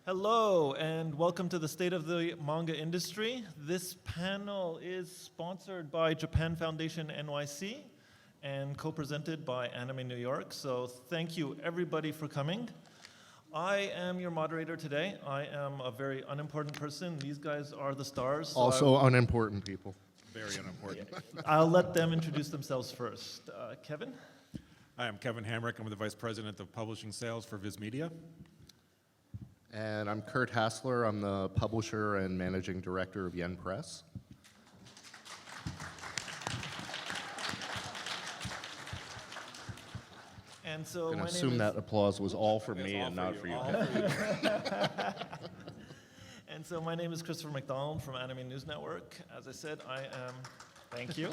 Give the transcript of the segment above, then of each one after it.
Hello, and welcome to the State of the Manga Industry. This panel is sponsored by Japan Foundation NYC and co-presented by Anime New York. So thank you everybody for coming. I am your moderator today. I am a very unimportant person. These guys are the stars. So Also unimportant people. Very unimportant. I'll let them introduce themselves first. Kevin? Hi, I'm Kevin Hamric. I'm the Vice President of Publishing Sales for VIZ Media. And I'm Kurt Hassler. I'm the publisher and managing director of Yen Press. And so I'm my going to assume name is... that applause was all for me and not for you. And so my name is Christopher Macdonald from Anime News Network. As I said, I am... Thank you.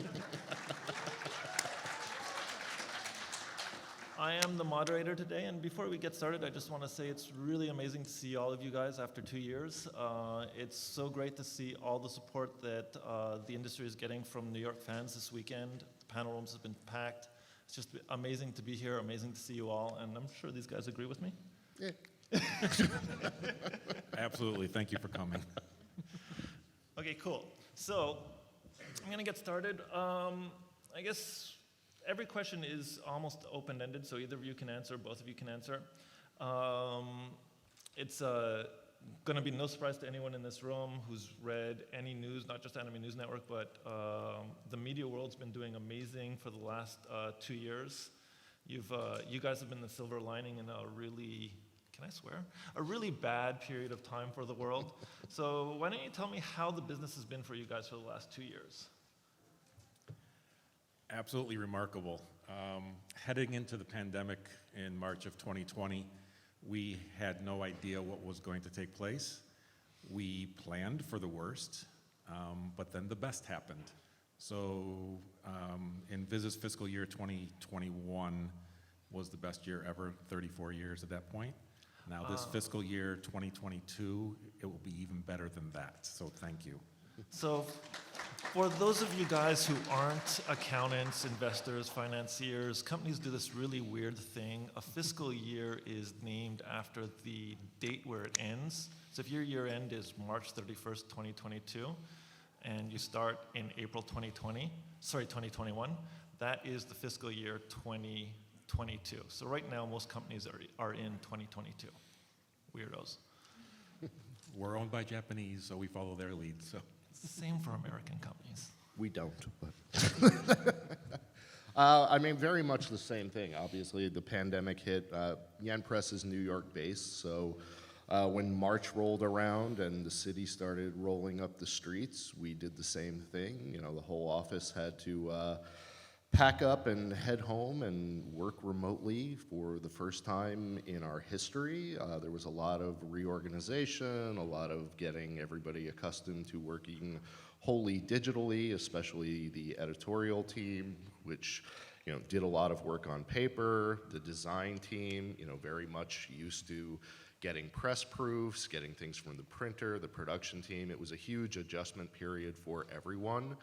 I am the moderator today, and before we get started, I just want to say it's really amazing to see all of you guys after 2 years. It's so great to see all the support that the industry is getting from New York fans this weekend. The panel rooms have been packed. It's just amazing to be here, amazing to see you all, and I'm sure these guys agree with me. Yeah. Absolutely. Thank you for coming. Okay, cool. So I'm going to get started. I guess every question is almost open-ended, so either of you can answer, both of you can answer. It's going to be no surprise to anyone in this room who's read any news, not just Anime News Network, but the media world's been doing amazing for the last 2 years. You guys have been the silver lining in a really, can I swear? A really bad period of time for the world. So why don't you tell me how the business has been for you guys for the last 2 years? Absolutely remarkable. Heading into the pandemic in March of 2020, we had no idea what was going to take place. We planned for the worst, but then the best happened. So in VIZ's fiscal year 2021 was the best year ever, 34 years at that point. Now this fiscal year 2022, it will be even better than that. So thank you. So for those of you guys who aren't accountants, investors, financiers, companies do this really weird thing. A fiscal year is named after the date where it ends. So if your year end is March 31st, 2022, and you start in April 2021, that is the fiscal year 2022. So right now, most companies are in 2022. Weirdos. We're owned by Japanese, so we follow their lead. So. It's the same for American companies. We don't, but... I mean, very much the same thing. Obviously, the pandemic hit. Yen Press is New York-based, so when March rolled around and the city started rolling up the streets, we did the same thing. You know, the whole office had to pack up and head home and work remotely for the first time in our history. There was a lot of reorganization, a lot of getting everybody accustomed to working wholly digitally, especially the editorial team, which did a lot of work on paper. The design team, very much used to getting press proofs, getting things from the printer, the production team. It was a huge adjustment period for everyone.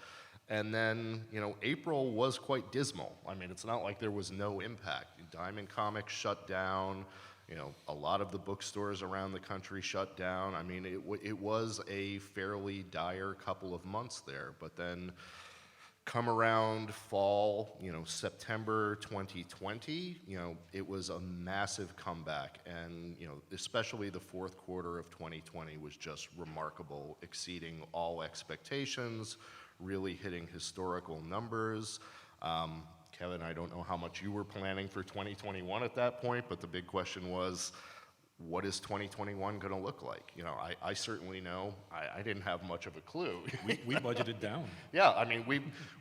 And then, April was quite dismal. I mean, it's not like there was no impact. Diamond Comics shut down. A lot of the bookstores around the country shut down. I mean, it was a fairly dire couple of months there. But then come around fall, September 2020, it was a massive comeback. And, especially the fourth quarter of 2020 was just remarkable, exceeding all expectations, really hitting historical numbers. Kevin, I don't know how much you were planning for 2021 at that point, but the big question was, what is 2021 going to look like? I certainly know. I didn't have much of a clue. We budgeted down. Yeah, I mean,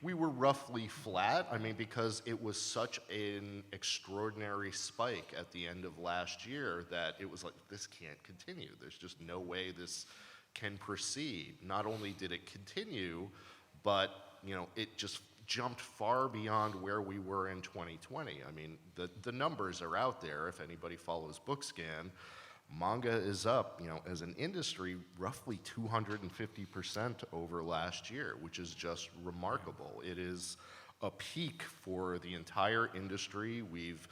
we were roughly flat. I mean, because it was such an extraordinary spike at the end of last year that it was like, this can't continue. There's just no way this can proceed. Not only did it continue, but it just jumped far beyond where we were in 2020. I mean, the numbers are out there. If anybody follows BookScan, manga is up, as an industry, roughly 250% over last year, which is just remarkable. It is a peak for the entire industry. We've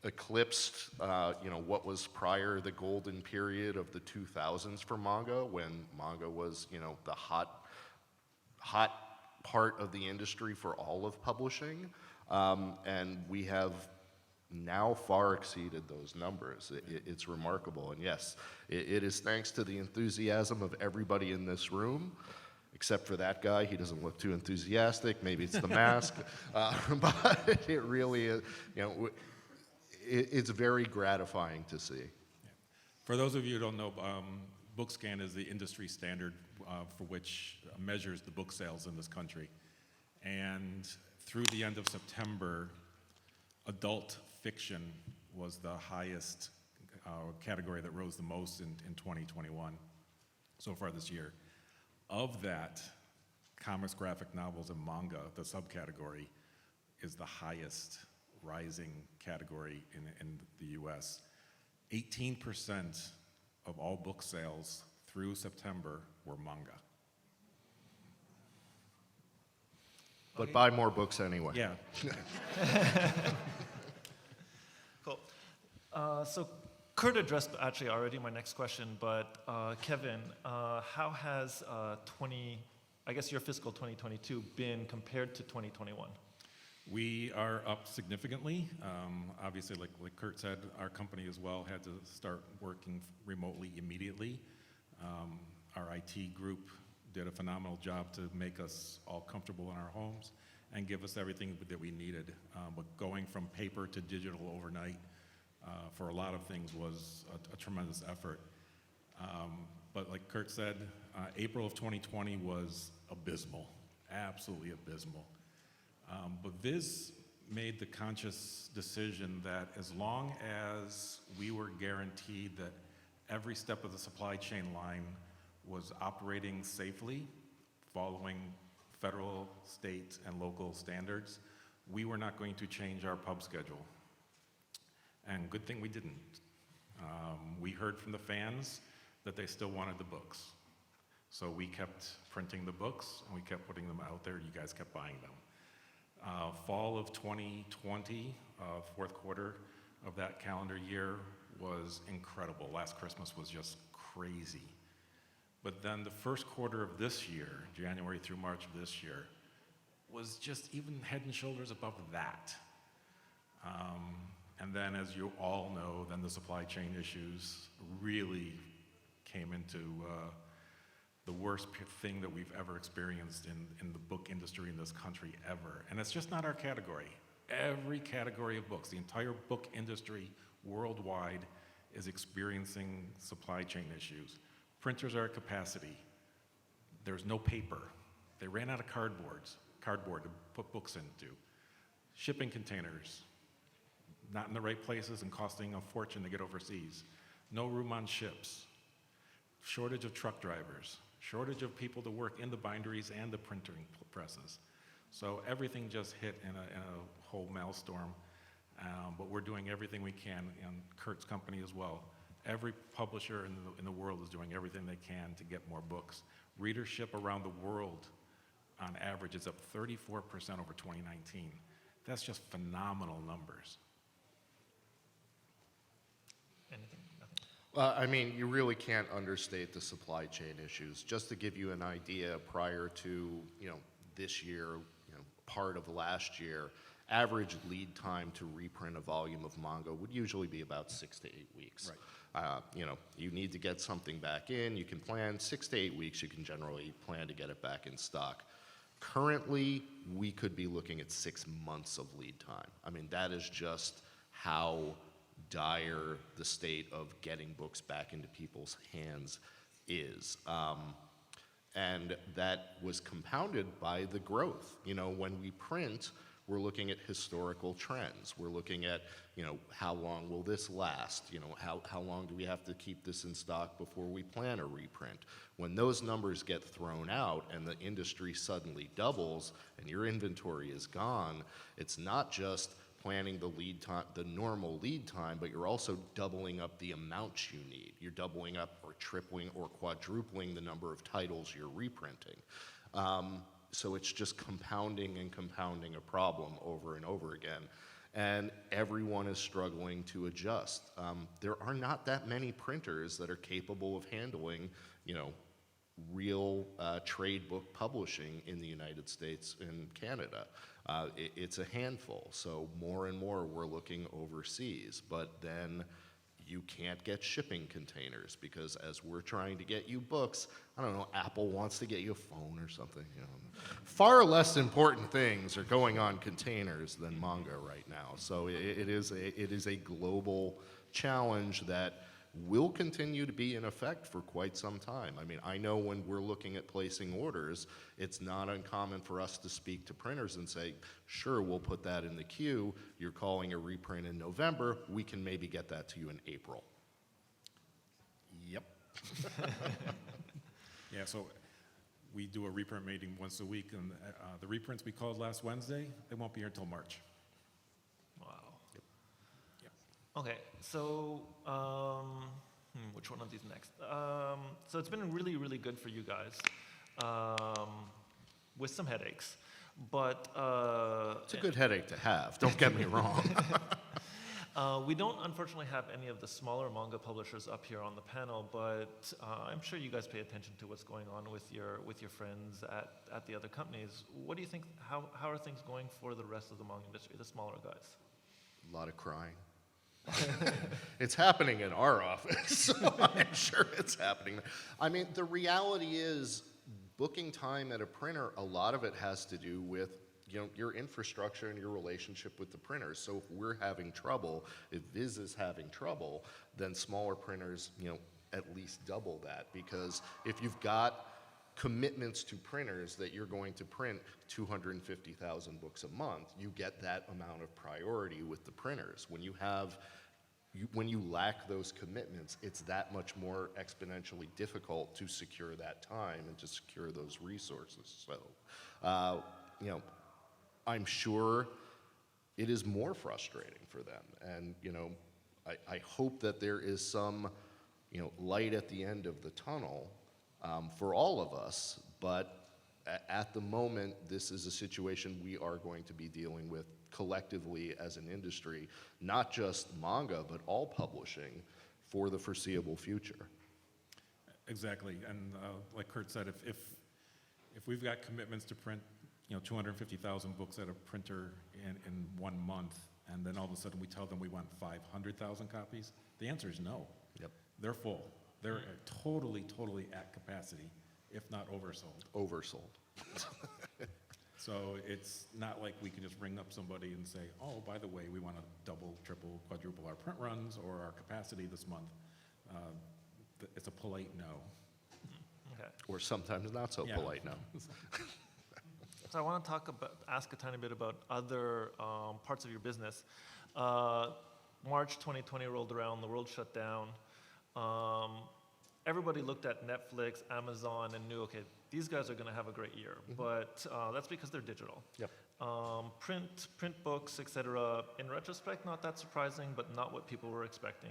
eclipsed, what was prior the golden period of the 2000s for manga, when manga was, the hot part of the industry for all of publishing. And we have now far exceeded those numbers. It's remarkable. And yes, it is thanks to the enthusiasm of everybody in this room, except for that guy. He doesn't look too enthusiastic. Maybe it's the mask. But it really is, it's very gratifying to see. For those of you who don't know, BookScan is the industry standard for which measures the book sales in this country. And through the end of September, adult fiction was the highest category that rose the most in 2021 so far this year. Of that, comics, graphic novels, and manga, the subcategory, is the highest rising category in the US. 18% of all book sales through September were manga. But buy more books anyway. Yeah. Cool. So Kurt addressed actually already my next question, but Kevin, how has your fiscal 2022 been compared to 2021? We are up significantly. Obviously, like Kurt said, our company as well had to start working remotely immediately. Our IT group did a phenomenal job to make us all comfortable in our homes and give us everything that we needed. But going from paper to digital overnight for a lot of things was a tremendous effort. But like Kurt said, April of 2020 was abysmal, absolutely abysmal. But VIZ made the conscious decision that as long as we were guaranteed that every step of the supply chain line was operating safely, following federal, state, and local standards, we were not going to change our pub schedule. And good thing we didn't. We heard from the fans that they still wanted the books. So we kept printing the books, and we kept putting them out there. You guys kept buying them. Fall of 2020, fourth quarter of that calendar year, was incredible. Last Christmas was just crazy. But then the first quarter of this year, January through March of this year, was just even head and shoulders above that. And then, as you all know, then the supply chain issues really came into the worst thing that we've ever experienced in the book industry in this country ever. And it's just not our category. Every category of books, the entire book industry worldwide is experiencing supply chain issues. Printers are at capacity. There's no paper. They ran out of cardboard to put books into. Shipping containers, not in the right places and costing a fortune to get overseas. No room on ships. Shortage of truck drivers. Shortage of people to work in the binderies and the printing presses. So everything just hit in a whole maelstrom. But we're doing everything we can, and Kurt's company as well. Every publisher in the world is doing everything they can to get more books. Readership around the world, on average, is up 34% over 2019. That's just phenomenal numbers. Anything? Nothing? Well, I mean, you really can't understate the supply chain issues. Just to give you an idea, prior to this year, part of last year, average lead time to reprint a volume of manga would usually be about 6 to 8 weeks. Right. You need to get something back in. You can plan 6 to 8 weeks. You can generally plan to get it back in stock. Currently, we could be looking at 6 months of lead time. I mean, that is just how dire the state of getting books back into people's hands is. And that was compounded by the growth. When we print, we're looking at historical trends. We're looking at, how long will this last? How long do we have to keep this in stock before we plan a reprint? When those numbers get thrown out and the industry suddenly doubles and your inventory is gone, it's not just planning the lead time, the normal lead time, but you're also doubling up the amount you need. You're doubling up or tripling or quadrupling the number of titles you're reprinting. So it's just compounding and compounding a problem over and over again. and everyone is struggling to adjust. There are not that many printers that are capable of handling, real trade book publishing in the United States and Canada. It's a handful, so more and more we're looking overseas, but then you can't get shipping containers because as we're trying to get you books, I don't know, Apple wants to get you a phone or something. Far less important things are going on containers than manga right now. So it is a global challenge that will continue to be in effect for quite some time. I mean, I know when we're looking at placing orders, it's not uncommon for us to speak to printers and say, sure, we'll put that in the queue. You're calling a reprint in November. We can maybe get that to you in April. Yep. Yeah, so we do a reprint meeting once a week, and the reprints we called last Wednesday, they won't be here until March. Wow. Yep. Okay, so which one of these next? So it's been really, really good for you guys, with some headaches, but It's a good headache to have, don't get me wrong. we don't unfortunately have any of the smaller manga publishers up here on the panel, but I'm sure you guys pay attention to what's going on with your friends at the other companies. What do you think? How are things going for the rest of the manga industry, the smaller guys? A lot of crying. It's happening in our office, so I'm sure it's happening. I mean, the reality is booking time at a printer, a lot of it has to do with your infrastructure and your relationship with the printers. So if we're having trouble, if VIZ is having trouble, then smaller printers, at least double that. Because if you've got commitments to printers that you're going to print 250,000 books a month, you get that amount of priority with the printers. When you lack those commitments, it's that much more exponentially difficult to secure that time and to secure those resources. So, I'm sure it is more frustrating for them. And, I hope that there is some, light at the end of the tunnel for all of us, but at the moment, this is a situation we are going to be dealing with collectively as an industry, not just manga, but all publishing for the foreseeable future. Exactly, and like Kurt said, if we've got commitments to print 250,000 books at a printer in 1 month, and then all of a sudden we tell them we want 500,000 copies, the answer is no. Yep. They're full. They're totally at capacity, if not oversold. Oversold. So it's not like we can just ring up somebody and say, oh, by the way, we want to double, triple, quadruple our print runs or our capacity this month. It's a polite no. Okay. Or sometimes not so Yeah. polite, no. So I want to ask a tiny bit about other parts of your business. March 2020 rolled around, the world shut down. Everybody looked at Netflix, Amazon, and knew, okay, these guys are going to have a great year. Mm-hmm. But that's because they're digital. Yep. Print books, etc. In retrospect, not that surprising, but not what people were expecting.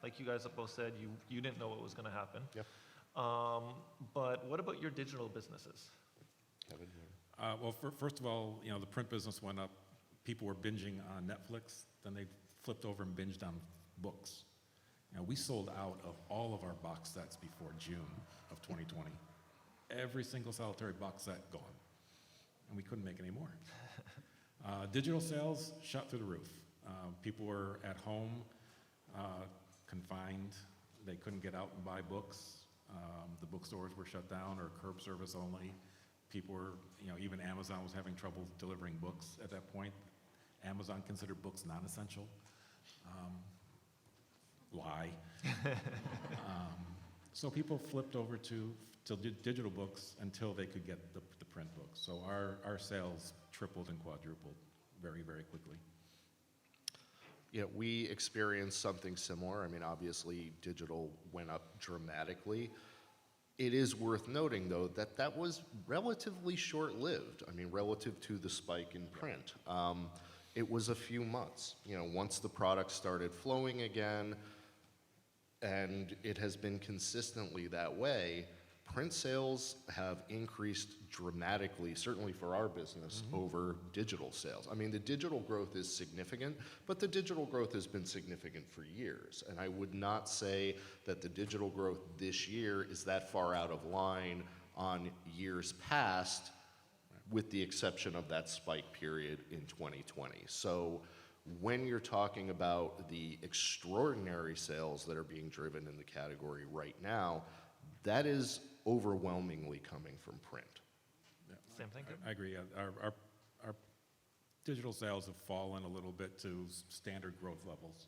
Like you guys have both said, you didn't know what was going to happen. Yep. But what about your digital businesses? Well, first of all, the print business went up. People were binging on Netflix. Then they flipped over and binged on books. We sold out of all of our box sets before June of 2020. Every single solitary box set gone. And we couldn't make any more. Digital sales shot through the roof. People were at home, confined. They couldn't get out and buy books. The bookstores were shut down or curb service only. People were, even Amazon was having trouble delivering books at that point. Amazon considered books non-essential. Lie. So people flipped over to digital books until they could get the print books. So our sales tripled and quadrupled very, very quickly. We experienced something similar. I mean, obviously, digital went up dramatically. It is worth noting, though, that was relatively short-lived. I mean, relative to the spike in print. It was a few months. Once the product started flowing again, and it has been consistently that way, print sales have increased dramatically, certainly for our business, over digital sales. I mean, the digital growth is significant, but the digital growth has been significant for years. And I would not say that the digital growth this year is that far out of line on years past, with the exception of that spike period in 2020. So when you're talking about the extraordinary sales that are being driven in the category right now, that is overwhelmingly coming from print. Yeah, Same thing? I agree. Our digital sales have fallen a little bit to standard growth levels.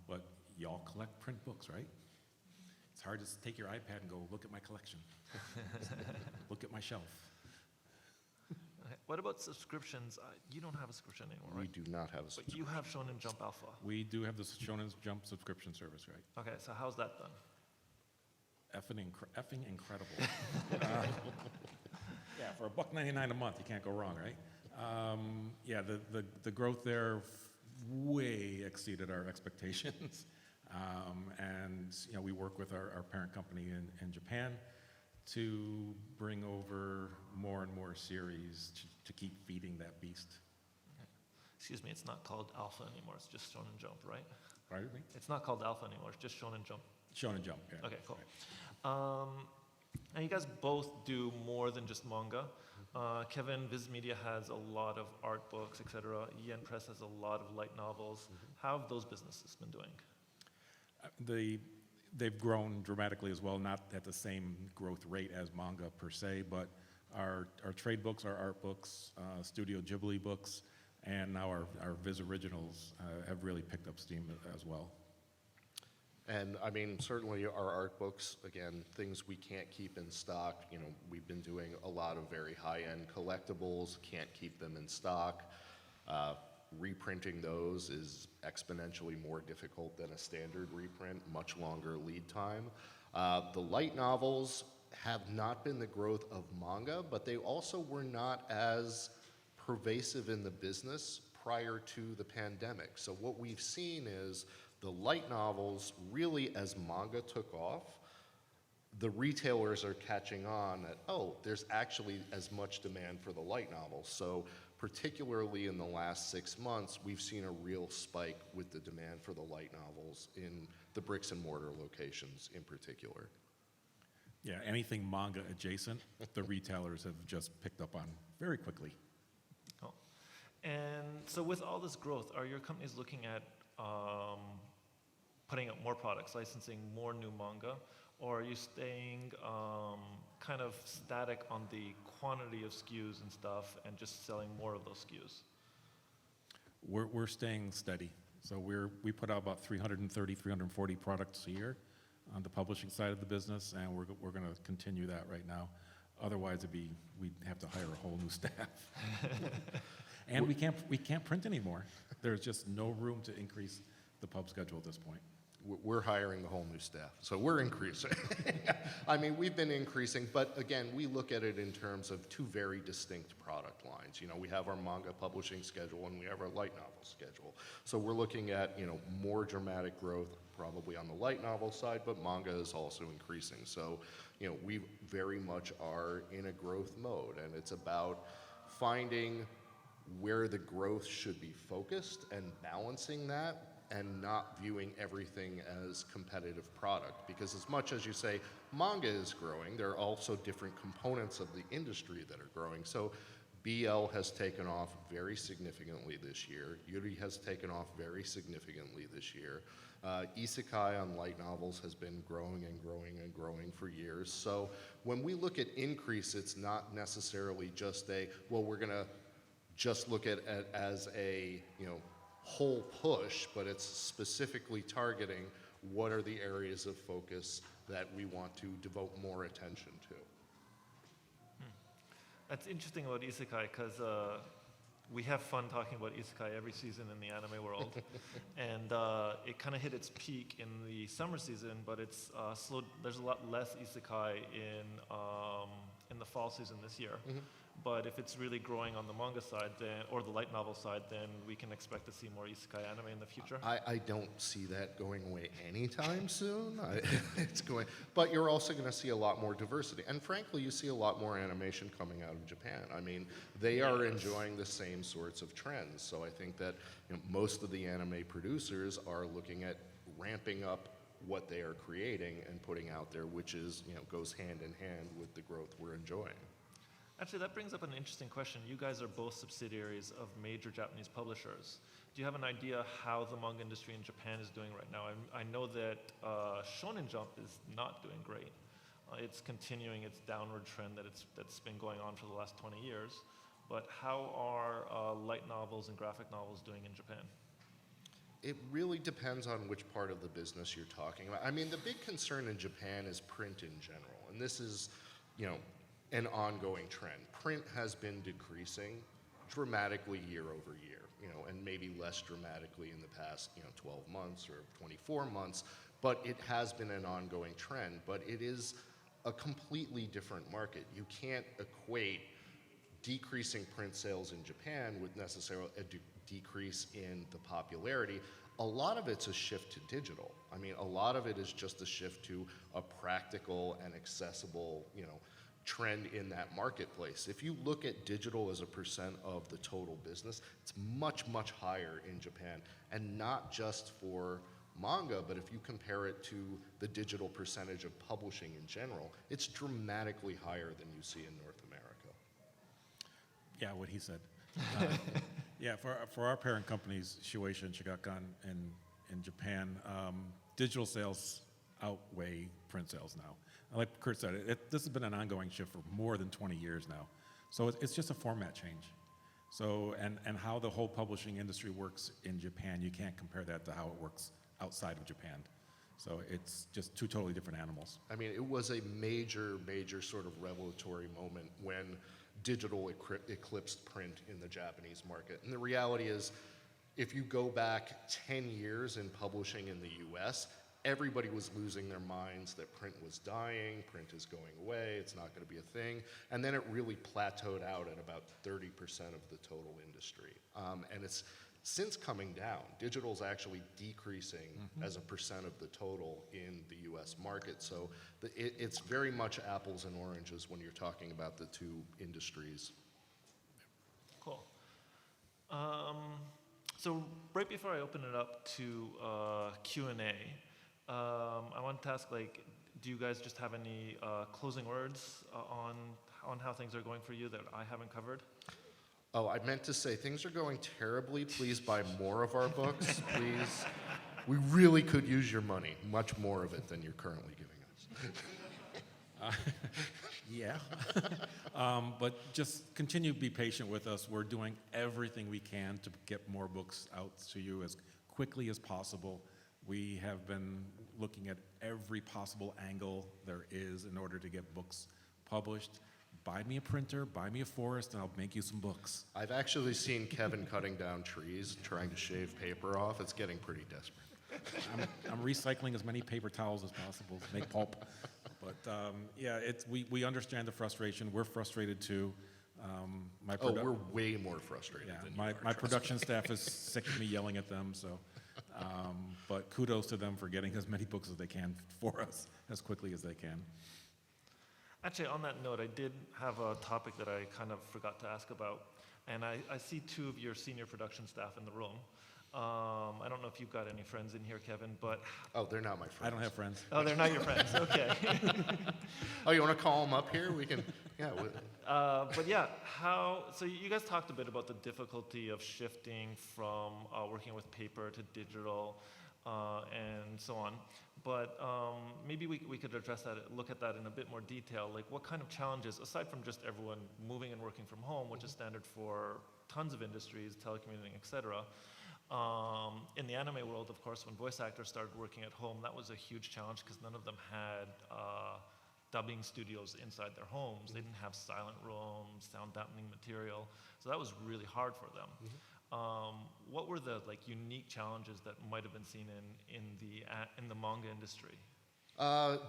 But y'all collect print books, right? It's hard to take your iPad and go, look at my collection. Look at my shelf. Okay. What about subscriptions? You don't have a subscription anymore, We right? do not have a But subscription. you have Shonen Jump Alpha. We do have the Shonen Jump subscription service, right? Okay, so how's that done? Effing incredible. Yeah, for $1.99 a month, you can't go wrong, right? Yeah, the growth there way exceeded our expectations. And you know, we work with our parent company in Japan to bring over more and more series to keep feeding that beast. Excuse me, it's not called Alpha anymore, it's just Shonen Jump, right? Pardon me? It's not called Alpha anymore, it's just Shonen Jump. Shonen Jump, yeah. Okay, cool. And you guys both do more than just manga. Kevin, VIZ Media has a lot of art books, etc. Yen Press has a lot of light novels. How have those businesses been doing? They've grown dramatically as well, not at the same growth rate as manga per se, but our trade books, our art books, Studio Ghibli books, and now our VIZ originals have really picked up steam as well. And I mean, certainly our art books, again, things we can't keep in stock. You know, we've been doing a lot of very high-end collectibles, can't keep them in stock. Reprinting those is exponentially more difficult than a standard reprint, much longer lead time. The light novels have not been the growth of manga, but they also were not as pervasive in the business prior to the pandemic. So what we've seen is the light novels, really as manga took off, the retailers are catching on that, oh, there's actually as much demand for the light novels. So particularly in the last 6 months, we've seen a real spike with the demand for the light novels in the bricks and mortar locations in particular. Yeah, anything manga adjacent, the retailers have just picked up on very quickly. Cool. And so with all this growth, are your companies looking at putting up more products, licensing more new manga, or are you staying kind of static on the quantity of SKUs and stuff and just selling more of those SKUs? We're staying steady. So we put out about 330, 340 products a year on the publishing side of the business, and we're going to continue that right now. Otherwise, we'd have to hire a whole new staff. And we can't print anymore. There's just no room to increase the pub schedule at this point. We're hiring the whole new staff, so we're increasing. I mean, we've been increasing, but again, we look at it in terms of two very distinct product lines. You know, we have our manga publishing schedule and we have our light novel schedule. So we're looking at, you know, more dramatic growth probably on the light novel side, but manga is also increasing. So, you know, we very much are in a growth mode, and it's about finding where the growth should be focused and balancing that, and not viewing everything as competitive product. Because as much as you say manga is growing, there are also different components of the industry that are growing. So BL has taken off very significantly this year. Yuri has taken off very significantly this year. Isekai on light novels has been growing and growing and growing for years. So when we look at increase, it's not necessarily just we're gonna just look at it as a, you know, whole push, but it's specifically targeting what are the areas of focus that we want to devote more attention to. That's interesting about isekai, because we have fun talking about isekai every season in the anime world. And it kind of hit its peak in the summer season, but it's slowed. There's a lot less isekai in the fall season this year. But if it's really growing on the manga side, then, or the light novel side, then we can expect to see more isekai anime in the future. I don't see that going away anytime soon. It's going, but you're also going to see a lot more diversity, and frankly, you see a lot more animation coming out of Japan. I mean, they are enjoying the same sorts of trends. So I think that most of the anime producers are looking at ramping up what they are creating and putting out there, which is goes hand in hand with the growth we're enjoying. Actually, that brings up an interesting question. You guys are both subsidiaries of major Japanese publishers. Do you have an idea how the manga industry in Japan is doing right now? I know that Shonen Jump is not doing great. It's continuing its downward trend that's been going on for the last 20 years. But how are light novels and graphic novels doing in Japan? It really depends on which part of the business you're talking about. I mean, the big concern in Japan is print in general, and this is, an ongoing trend. Print has been decreasing dramatically year over year, and maybe less dramatically in the past, 12 months or 24 months, but it has been an ongoing trend. But it is a completely different market. You can't equate decreasing print sales in Japan with necessarily a decrease in the popularity. A lot of it's a shift to digital. I mean, a lot of it is just a shift to a practical and accessible, trend in that marketplace. If you look at digital as a percent of the total business, it's much, much higher in Japan. And not just for manga, but if you compare it to the digital percentage of publishing in general, it's dramatically higher than you see in North America. Yeah, what he said. Yeah, for our parent companies, Shueisha and Shigakan in Japan, digital sales outweigh print sales now. Like Kurt said, this has been an ongoing shift for more than 20 years now. So it's just a format change. So, and how the whole publishing industry works in Japan, you can't compare that to how it works outside of Japan. So it's just two totally different animals. I mean, it was a major, major sort of revelatory moment when digital eclipsed print in the Japanese market. And the reality is, if you go back 10 years in publishing in the US, everybody was losing their minds that print was dying, print is going away, it's not going to be a thing. And then it really plateaued out at about 30% of the total industry. And it's since coming down. Digital's actually decreasing as a percent of the total in the US market. So it's very much apples and oranges when you're talking about the two industries. Cool. So right before I open it up to Q&A, I wanted to ask, do you guys just have any closing words on how things are going for you that I haven't covered? Oh, I meant to say, things are going terribly. Please buy more of our books, please. We really could use your money, much more of it than you're currently giving us. Yeah. But just continue to be patient with us. We're doing everything we can to get more books out to you as quickly as possible. We have been looking at every possible angle there is in order to get books published. Buy me a printer, buy me a forest, and I'll make you some books. I've actually seen Kevin cutting down trees, trying to shave paper off. It's getting pretty desperate. I'm recycling as many paper towels as possible to make pulp. But yeah, we understand the frustration. We're frustrated too. We're way more frustrated than you are. My production staff is sick of me yelling at them. So, but kudos to them for getting as many books as they can for us as quickly as they can. Actually, on that note, I did have a topic that I kind of forgot to ask about. And I see two of your senior production staff in the room. I don't know if you've got any friends in here, Kevin, but... Oh, they're not my friends. I don't have friends. Oh, they're not your friends. Okay. Oh, you want to call them up here? We can, yeah. But yeah, so you guys talked a bit about the difficulty of shifting from working with paper to digital and so on. But maybe we could address that, look at that in a bit more detail. Like, what kind of challenges, aside from just everyone moving and working from home, which is standard for tons of industries, telecommuting, et cetera. In the anime world, of course, when voice actors started working at home, that was a huge challenge because none of them had dubbing studios inside their homes. They didn't have silent rooms, sound dampening material. So that was really hard for them. What were the unique challenges that might have been seen in the manga industry?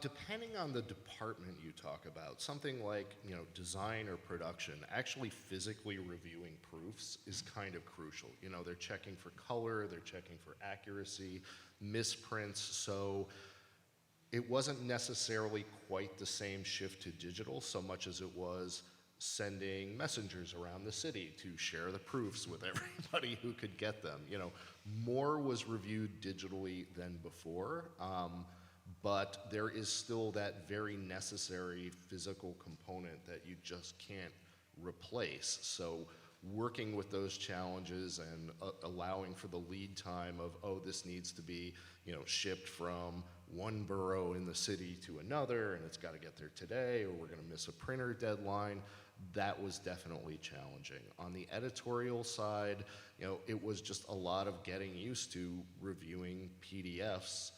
Depending on the department you talk about, something like design or production, actually physically reviewing proofs is kind of crucial. They're checking for color, they're checking for accuracy, misprints. So it wasn't necessarily quite the same shift to digital so much as it was sending messengers around the city to share the proofs with everybody who could get them. More was reviewed digitally than before. But there is still that very necessary physical component that you just can't replace. So working with those challenges and allowing for the lead time of, oh, this needs to be shipped from one borough in the city to another, and it's got to get there today, or we're going to miss a printer deadline, that was definitely challenging. On the editorial side, it was just a lot of getting used to reviewing PDFs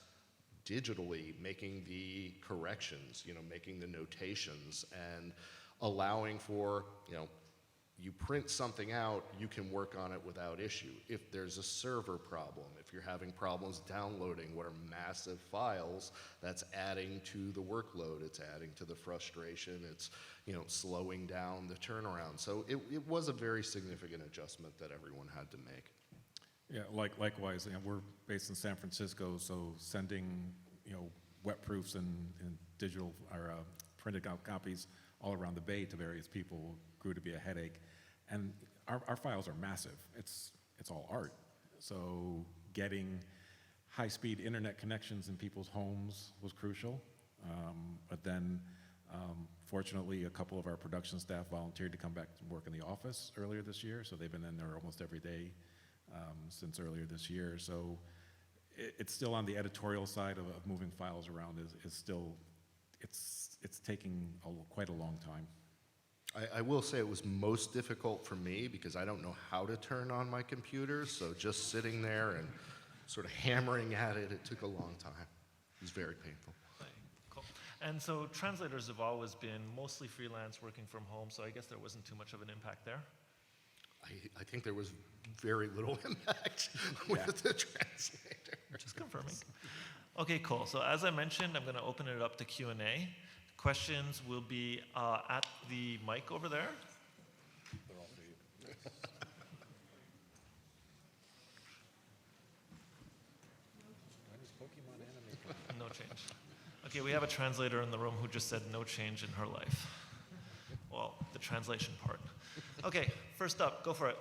digitally, making the corrections, making the notations, and allowing for, you print something out, you can work on it without issue. If there's a server problem, if you're having problems downloading what are massive files, that's adding to the workload, it's adding to the frustration, it's slowing down the turnaround. So it was a very significant adjustment that everyone had to make. Yeah, likewise, we're based in San Francisco, so sending, wet proofs and digital or printed out copies all around the Bay to various people grew to be a headache. And our files are massive. It's all art. So getting high-speed internet connections in people's homes was crucial. But then, fortunately, a couple of our production staff volunteered to come back to work in the office earlier this year, so they've been in there almost every day since earlier this year. So it's still on the editorial side of moving files around is still, it's taking quite a long time. I will say it was most difficult for me because I don't know how to turn on my computer, so just sitting there and sort of hammering at it, it took a long time. It was very painful. Cool. And so translators have always been mostly freelance, working from home, so I guess there wasn't too much of an impact there? I think there was very little impact with the translator. Just confirming. Okay, cool. So as I mentioned, I'm going to open it up to Q&A. Questions will be at the mic over there. They're all for you. No change. Okay, we have a translator in the room who just said no change in her life. Well, the translation part. Okay, first up, go for it.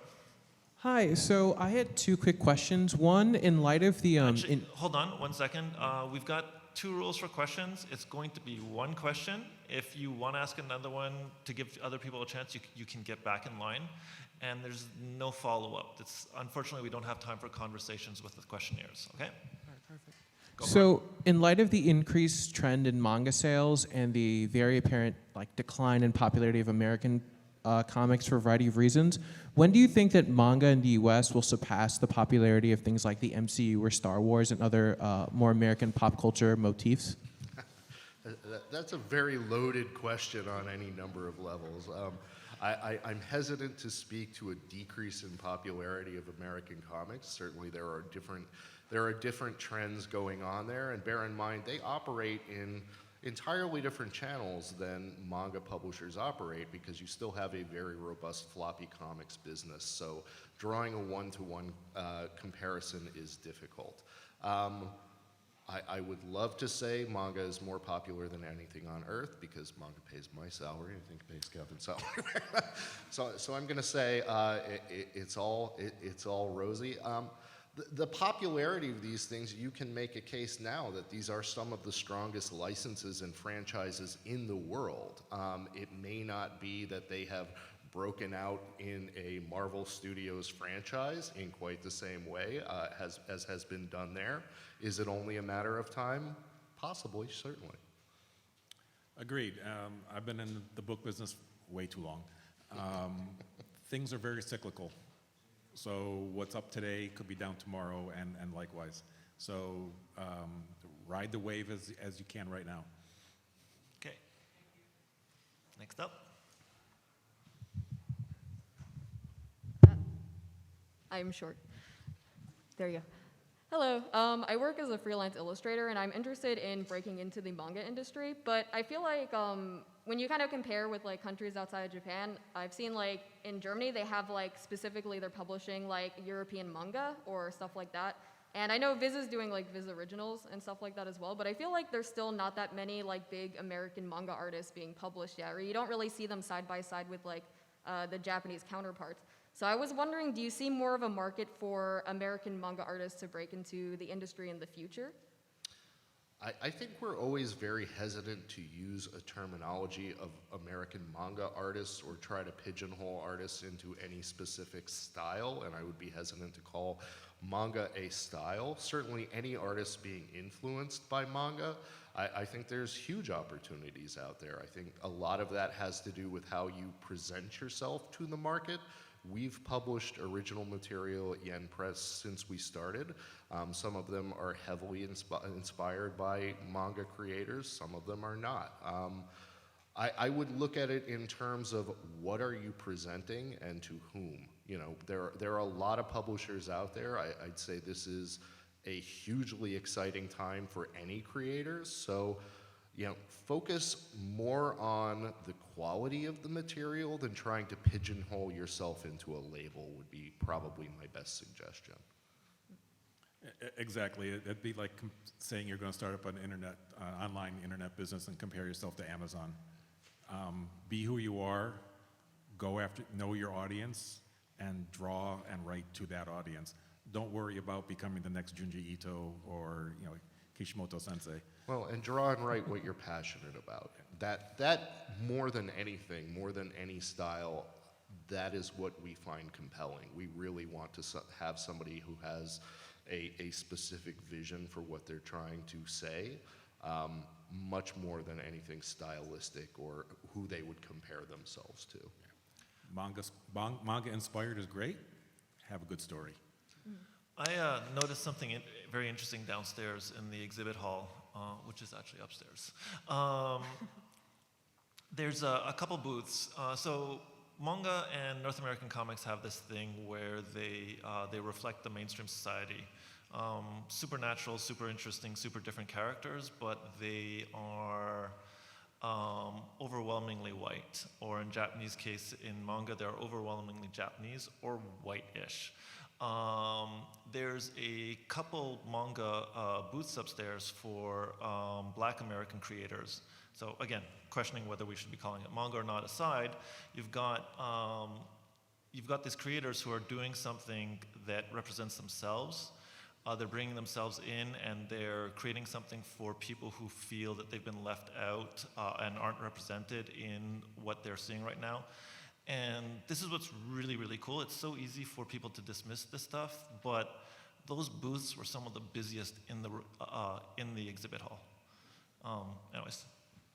Hi, so I had two quick questions. One, in light of the Actually, hold on 1 second. We've got 2 rules for questions. It's going to be 1 question. If you want to ask another one to give other people a chance, you can get back in line. And there's no follow-up. Unfortunately, we don't have time for conversations with the questionnaires, okay? Perfect. Go So, in light of the increased trend in manga sales and the very apparent decline in popularity of American comics for a variety of reasons, when do you think that manga in the U.S. will surpass the popularity of things like the MCU or Star Wars and other more American pop culture motifs? That's a very loaded question on any number of levels. I'm hesitant to speak to a decrease in popularity of American comics. Certainly there are different trends going on there, and bear in mind they operate in entirely different channels than manga publishers operate because you still have a very robust floppy comics business. So drawing a one-to-one comparison is difficult. I would love to say manga is more popular than anything on earth because manga pays my salary, I think it pays Kevin's salary. so I'm gonna say it's all rosy. The popularity of these things, you can make a case now that these are some of the strongest licenses and franchises in the world. It may not be that they have broken out in a Marvel Studios franchise in quite the same way as has been done there. Is it only a matter of time? Possibly, certainly. Agreed. I've been in the book business way too long. Things are very cyclical. So what's up today could be down tomorrow, and likewise. So ride the wave as you can right now. Okay. Next up. I'm short. There you go. Hello. I work as a freelance illustrator, and I'm interested in breaking into the manga industry. But I feel like when you kind of compare with like countries outside of Japan, I've seen like in Germany they have like specifically they're publishing like European manga or stuff like that. And I know VIZ is doing like VIZ originals and stuff like that as well. But I feel like there's still not that many like big American manga artists being published yet, or you don't really see them side by side with like the Japanese counterparts. So I was wondering, do you see more of a market for American manga artists to break into the industry in the future? I think we're always very hesitant to use a terminology of American manga artists or try to pigeonhole artists into any specific style, and I would be hesitant to call manga a style. Certainly any artist being influenced by manga, I think there's huge opportunities out there. I think a lot of that has to do with how you present yourself to the market. We've published original material at Yen Press since we started. Some of them are heavily inspired by manga creators, some of them are not. I would look at it in terms of what are you presenting and to whom. You know, there are a lot of publishers out there. I'd say this is a hugely exciting time for any creators. So, you know, focus more on the quality of the material than trying to pigeonhole yourself into a label would be probably my best suggestion. Exactly. It'd be like saying you're going to start up an online internet business and compare yourself to Amazon. Be who you are, go after, know your audience, and draw and write to that audience. Don't worry about becoming the next Junji Ito or, you know, Kishimoto Sensei. Well, and draw and write what you're passionate about. That more than anything, more than any style, that is what we find compelling. We really want to have somebody who has a specific vision for what they're trying to say, much more than anything stylistic or who they would compare themselves to. Manga inspired is great. Have a good story. I noticed something very interesting downstairs in the exhibit hall, which is actually upstairs. There's a couple booths. So manga and North American comics have this thing where they reflect the mainstream society. Supernatural, super interesting, super different characters, but they are overwhelmingly white. Or in Japanese case, in manga, they're overwhelmingly Japanese or white-ish. There's a couple manga booths upstairs for Black American creators. So again, questioning whether we should be calling it manga or not aside, you've got these creators who are doing something that represents themselves. They're bringing themselves in and they're creating something for people who feel that they've been left out and aren't represented in what they're seeing right now. And this is what's really, really cool. It's so easy for people to dismiss this stuff, but those booths were some of the busiest in the exhibit hall. Anyways,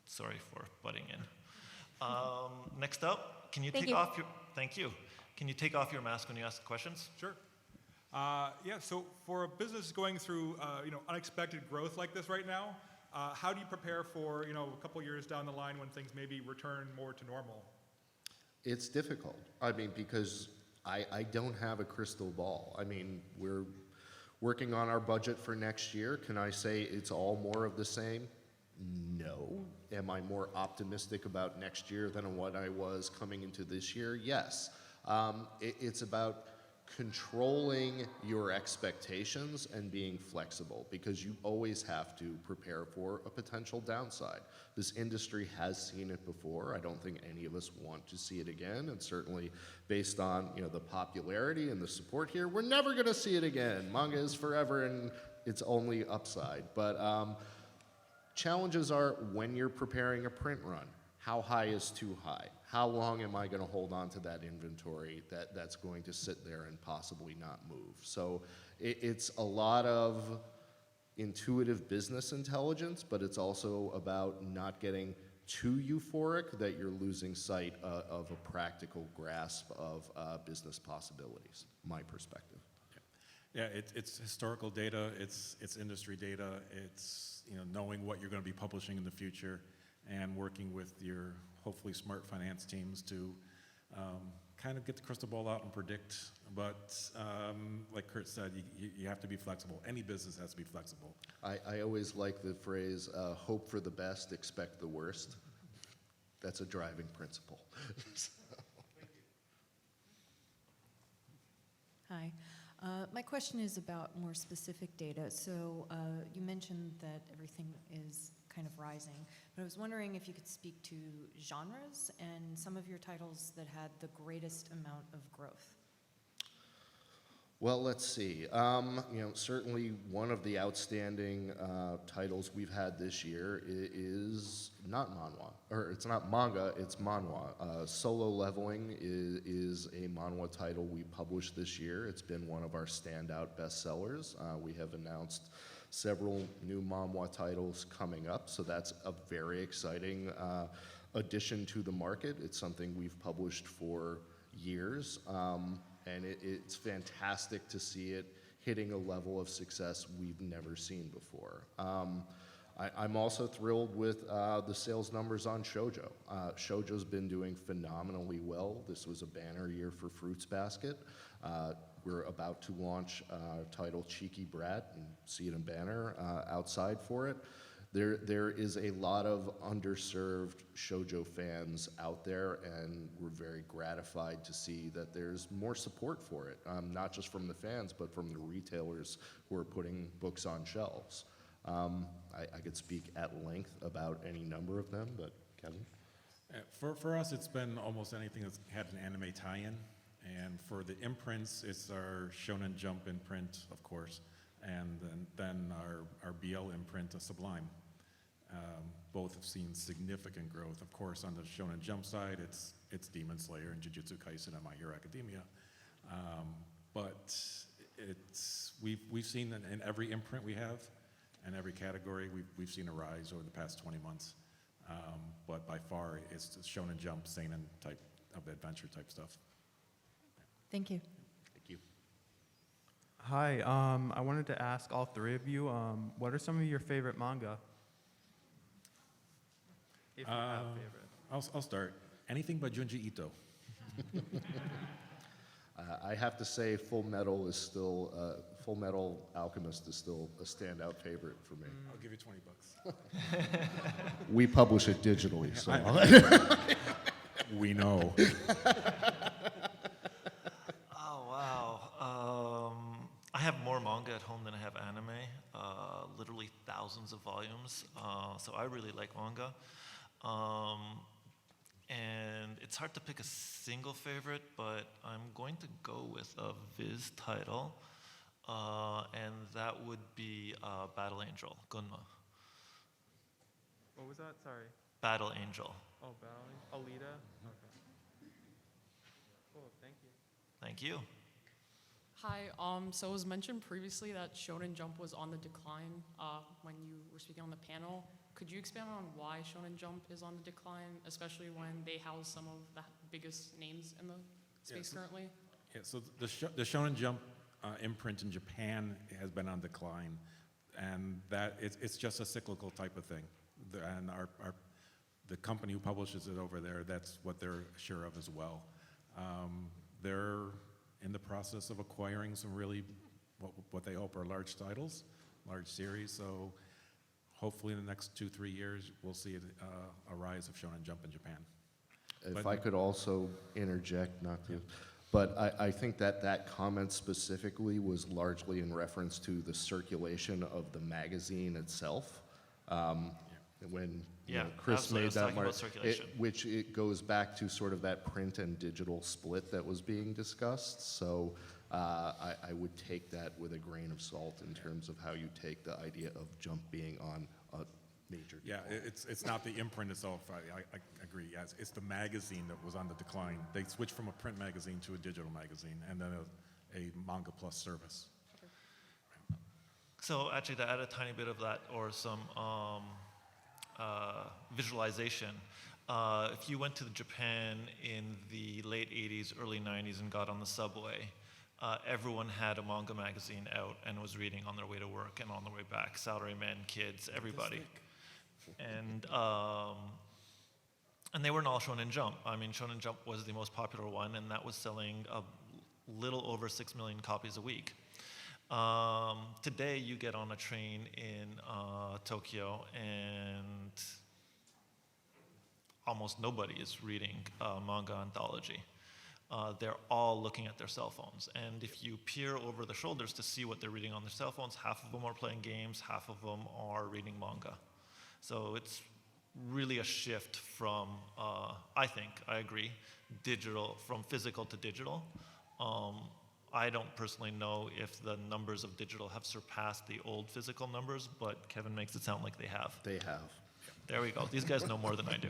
sorry for butting in. Next up, can you take off your, thank you. Can you take off your mask when you ask questions? Sure. Yeah, so for a business going through unexpected growth like this right now, how do you prepare for a couple years down the line when things maybe return more to normal? It's difficult. I mean, because I don't have a crystal ball. I mean, we're working on our budget for next year. Can I say it's all more of the same? No. Am I more optimistic about next year than what I was coming into this year? Yes. It's about controlling your expectations and being flexible, because you always have to prepare for a potential downside. This industry has seen it before. I don't think any of us want to see it again, and certainly based on the popularity and the support here, we're never going to see it again. Manga is forever and it's only upside. But challenges are when you're preparing a print run. How high is too high? How long am I going to hold on to that inventory that's going to sit there and possibly not move? So it's a lot of intuitive business intelligence, but it's also about not getting too euphoric that you're losing sight of a practical grasp of business possibilities, my perspective. Yeah, it's historical data, it's industry data, it's knowing what you're going to be publishing in the future, and working with your hopefully smart finance teams to kind of get the crystal ball out and predict, but like Kurt said, you have to be flexible. Any business has to be flexible. I always like the phrase, hope for the best, expect the worst. That's a driving principle. Hi. My question is about more specific data. So you mentioned that everything is kind of rising, but I was wondering if you could speak to genres and some of your titles that had the greatest amount of growth. Well, let's see. Certainly one of the outstanding titles we've had this year is not manhwa, or it's not manga, it's manhwa. Solo Leveling is a manhwa title we published this year. It's been one of our standout bestsellers. We have announced several new manhwa titles coming up, so that's a very exciting addition to the market. It's something we've published for years. And it's fantastic to see it hitting a level of success we've never seen before. I'm also thrilled with the sales numbers on shoujo. Shoujo's been doing phenomenally well. This was a banner year for Fruits Basket. We're about to launch title Cheeky Brat, and see it in banner outside for it. There is a lot of underserved shoujo fans out there, and we're very gratified to see that there's more support for it, not just from the fans, but from the retailers who are putting books on shelves. I could speak at length about any number of them, but Kevin? For us, it's been almost anything that's had an anime tie-in, and for the imprints, it's our Shonen Jump imprint, of course, and then our BL imprint, Sublime. Both have seen significant growth. Of course, on the Shonen Jump side, it's Demon Slayer and Jujutsu Kaisen and My Hero Academia. But we've seen in every imprint we have, and every category, we've seen a rise over the past 20 months. But by far, it's the Shonen Jump, seinen type of adventure type stuff. Thank you. Thank you. Hi, I wanted to ask all three of you, what are some of your favorite manga? If you have a favorite. I'll start. Anything by Junji Ito. I have to say Full Metal Alchemist is still a standout favorite for me. I'll give you $20. We publish it digitally, so. We know. Oh, wow. I have more manga at home than I have anime, literally thousands of volumes. So I really like manga. And it's hard to pick a single favorite, but I'm going to go with a VIZ title, and that would be Battle Angel, Gunma. What was that? Sorry. Battle Angel. Oh, Alita? Okay. Cool, thank you. Thank you. Hi, so it was mentioned previously that Shonen Jump was on the decline when you were speaking on the panel. Could you expand on why Shonen Jump is on the decline, especially when they house some of the biggest names in the space currently? Yeah, so the Shonen Jump imprint in Japan has been on decline, and that it's just a cyclical type of thing. And the company who publishes it over there, that's what they're sure of as well. They're in the process of acquiring some really what they hope are large titles, large series. So hopefully in the next 2-3 years, we'll see a rise of Shonen Jump in Japan. If I could also interject, not to, but I think that comment specifically was largely in reference to the circulation of the magazine itself. When Chris absolutely. I made was that talking mark, about circulation. which it goes back to sort of that print and digital split that was being discussed. So I would take that with a grain of salt in terms of how you take the idea of Jump being on a major. Yeah, it's not the imprint itself. I agree. Yes, it's the magazine that was on the decline. They switched from a print magazine to a digital magazine, and then a Manga Plus service. So actually, to add a tiny bit of that, or some visualization, if you went to Japan in the late 80s, early 90s, and got on the subway, everyone had a manga magazine out and was reading on their way to work and on their way back. Salarymen, kids, everybody. And And they weren't all Shonen Jump. I mean, Shonen Jump was the most popular one, and that was selling a little over 6 million copies a week. Today, you get on a train in Tokyo, and almost nobody is reading manga anthology. They're all looking at their cell phones. And if you peer over the shoulders to see what they're reading on their cell phones, half of them are playing games, half of them are reading manga. So it's really a shift from, I think, I agree, from physical to digital. I don't personally know if the numbers of digital have surpassed the old physical numbers, but Kevin makes it sound like they have. They have. There we go. These guys know more than I do.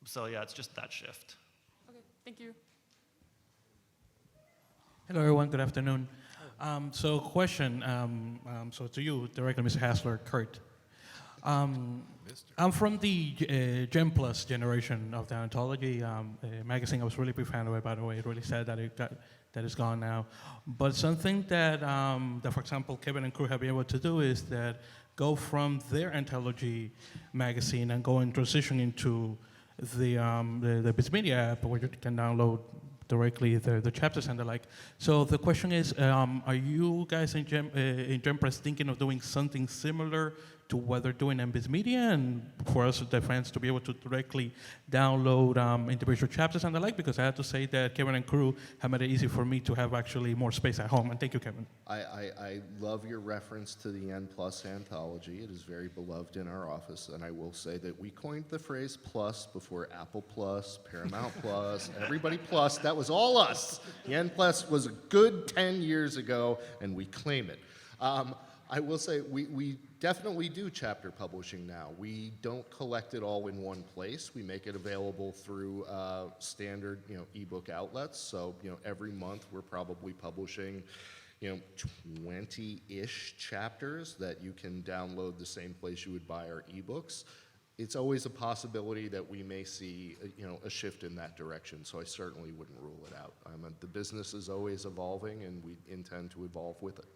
So yeah, it's just that shift. Okay, thank you. Hello, everyone. Good afternoon. So, question. So, to you, directly, Mr. Hassler, Kurt. I'm from the Gem Plus generation of the anthology magazine. I was really big fan of it, by the way. Really sad that it's gone now. But something that, for example, Kevin and crew have been able to do is that go from their anthology magazine and go and transition into the VIZ Media app, where you can download directly the chapters and the like. So the question is, are you guys in Gem Press thinking of doing something similar to what they're doing in VIZ Media, and for us, the fans, to be able to directly download individual chapters and the like? Because I have to say that Kevin and crew have made it easy for me to have actually more space at home. And thank you, Kevin. I love your reference to the N Plus anthology. It is very beloved in our office, and I will say that we coined the phrase plus before Apple Plus, Paramount Plus, everybody plus. That was all us. The N Plus was a good 10 years ago, and we claim it. I will say we definitely do chapter publishing now. We don't collect it all in one place. We make it available through standard, ebook outlets. So, every month we're probably publishing, 20-ish chapters that you can download the same place you would buy our ebooks. It's always a possibility that we may see, a shift in that direction. So I certainly wouldn't rule it out. The business is always evolving, and we intend to evolve with it.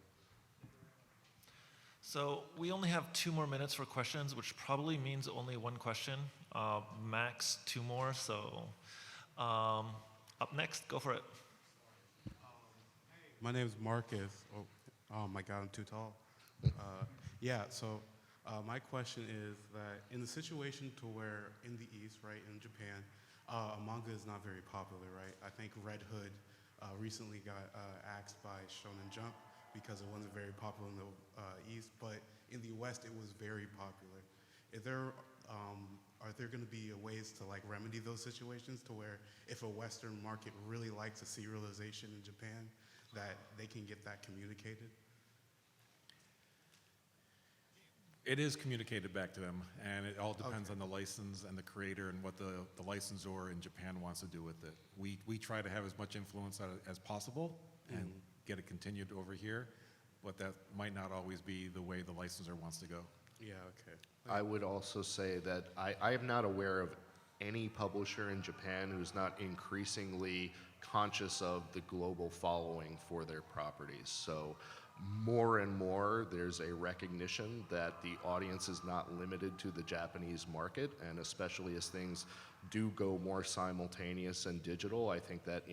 So we only have 2 more minutes for questions, which probably means only one question, max 2 more. So up next, go for it. My name is Marcus. Oh my God, I'm too tall. My question is that in the situation to where in the East, right, in Japan, manga is not very popular, right? I think Red Hood recently got axed by Shonen Jump because it wasn't very popular in the East, but in the West it was very popular. Are there going to be ways to remedy those situations to where if a Western market really likes a serialization in Japan, that they can get that communicated? It is communicated back to them, and it all depends on the license and the creator and what the licensor in Japan wants to do with it. We try to have as much influence as possible and get it continued over here, but that might not always be the way the licensor wants to go. Yeah, okay. I would also say that I am not aware of any publisher in Japan who's not increasingly conscious of the global following for their properties. So more and more, there's a recognition that the audience is not limited to the Japanese market, and especially as things do go more simultaneous and digital, I think that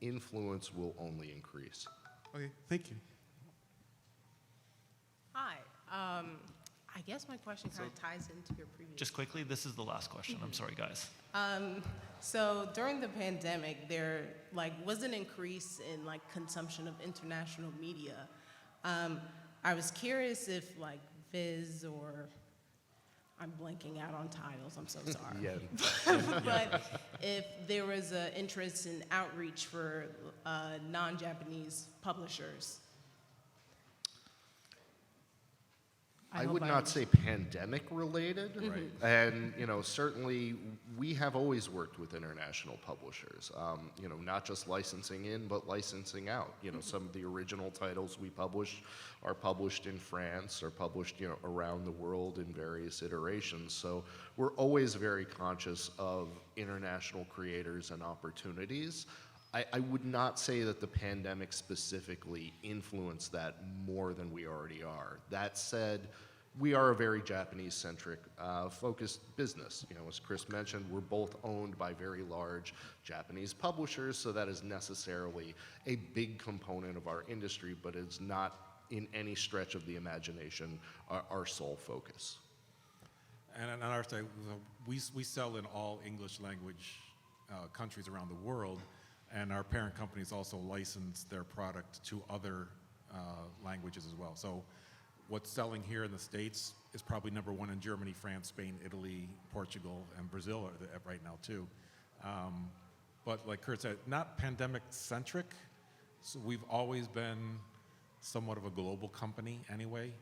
influence will only increase. Okay, thank you. Hi. I guess my question kind of ties into your previous. Just quickly, this is the last question. I'm sorry, guys. So during the pandemic, there was an increase in consumption of international media. I was curious if VIZ or I'm blanking out on titles. I'm so sorry. Yeah. But if there was an interest in outreach for non-Japanese publishers. I would not say pandemic related. Right. And, certainly we have always worked with international publishers, not just licensing in, but licensing out. Some of the original titles we publish are published in France, are published, around the world in various iterations. So we're always very conscious of international creators and opportunities. I would not say that the pandemic specifically influenced that more than we already are. That said, we are a very Japanese-centric focused business. You know, as Chris mentioned, we're both owned by very large Japanese publishers, so that is necessarily a big component of our industry, but it's not in any stretch of the imagination our sole focus. And on our side, we sell in all English language countries around the world, and our parent companies also license their product to other languages as well. So what's selling here in the States is probably #1 in Germany, France, Spain, Italy, Portugal, and Brazil right now too. But like Kurt said, not pandemic-centric. So we've always been somewhat of a global company anyway.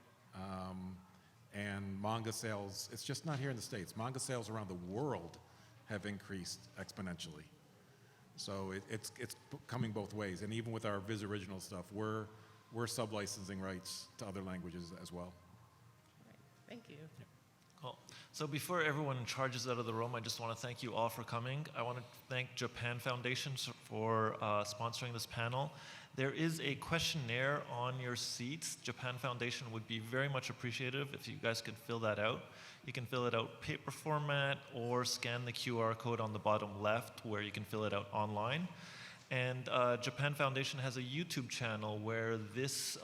And manga sales, it's just not here in the States. Manga sales around the world have increased exponentially. So it's coming both ways. And even with our VIZ original stuff, we're sub-licensing rights to other languages as well. Thank you. Cool. So before everyone charges out of the room, I just want to thank you all for coming. I want to thank Japan Foundation for sponsoring this panel. There is a questionnaire on your seats. Japan Foundation would be very much appreciative if you guys could fill that out. You can fill it out paper format or scan the QR code on the bottom left where you can fill it out online. And Japan Foundation has a YouTube channel where this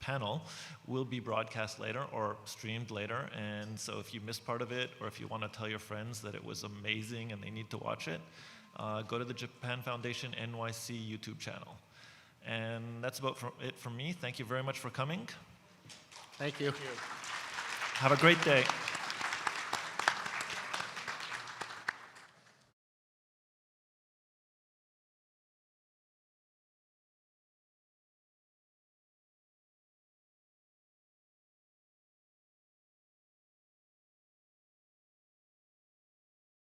panel will be broadcast later or streamed later. And so if you missed part of it, or if you want to tell your friends that it was amazing and they need to watch it, go to the Japan Foundation NYC YouTube channel. And that's about it from me. Thank you very much for coming. Thank you. Have a great day.